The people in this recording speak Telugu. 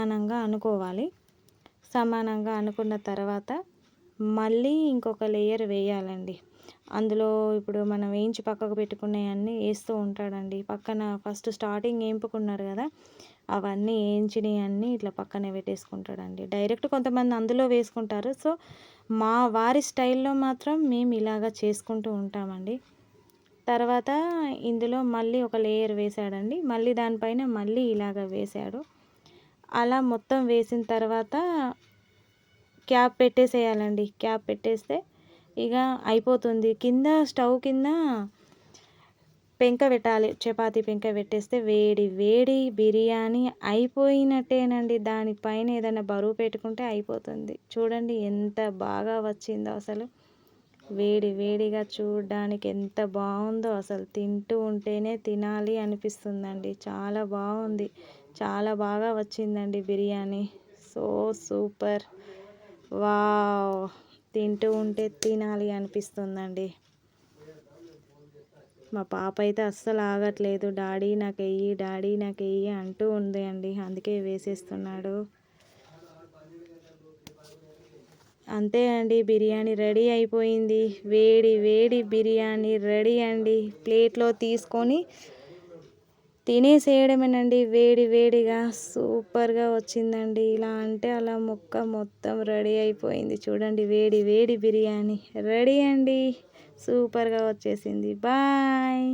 సమానంగా అనుకోవాలి. సమానంగా అనుకున్న తర్వాత మళ్ళీ ఇంకొక లేయర్ వేయాలండి. అందులో ఇప్పుడు మనం వేయించి పక్కకు పెట్టుకున్నయన్నీ ఏస్తూ ఉంటాడండి. పక్కన ఫస్ట్ స్టార్టింగ్ ఏంపుకున్నారు గదా! అవన్నీ ఏంచినయన్నీ ఇట్లా పక్కనే పెట్టేసుకుంటాడండి. డైరెక్ట్ కొంతమంది అందులో వేసుకుంటారు. సో, మా వారి స్టైల్‌లో మాత్రం మేము ఇలాగ చేసుకుంటూ ఉంటామండి. తర్వాత ఇందులో మళ్ళీ ఒక లేయర్ వేశాడండి. మళ్ళీ దానిపైన మళ్ళీ ఇలాగ వేశాడు. అలా మొత్తం వేసిన తర్వాత క్యాప్ పెట్టేసేయాలండి. క్యాప్ పెట్టేస్తే ఇక అయిపోతుంది. కింద స్టవ్ కింద పెంక పెట్టాలి. చపాతీ పెంక పెట్టేస్తే వేడి వేడి బిర్యానీ అయిపోయినట్టేనండి. దానిపైన ఏదైనా బరువు పెట్టుకుంటే అయిపోతుంది. చూడండి ఎంత బాగా వచ్చిందో అసలు. వేడి వేడిగా చూడడానికి ఎంత బాగుందో అసలు. తింటూ ఉంటేనే తినాలి అనిపిస్తుందండి. చాలా బాగుంది. చాలా బాగా వచ్చిందండి బిర్యానీ. So super. వావ్! తింటూ ఉంటే తినాలి అనిపిస్తుందండి. మా పాప అయితే అస్సలు ఆగట్లేదు. డాడీ నాకెయ్యి, డాడీ నాకెయ్యి అంటూ ఉంది అండి. అందుకే వేసేస్తున్నాడు. అంతే అండి, బిర్యానీ రెడీ అయిపోయింది. వేడి వేడి బిర్యానీ రెడీ అండి. ప్లేట్లో తీసుకొని తినేసేయడమేనండి వేడి వేడిగా. సూపర్‌గా వచ్చిందండి. ఇలా అంటే అలా ముక్క మొత్తం రెడీ అయిపోయింది. చూడండి వేడి వేడి బిర్యానీ రెడీ అండి. సూపర్‌గా వచ్చేసింది. బాయ్.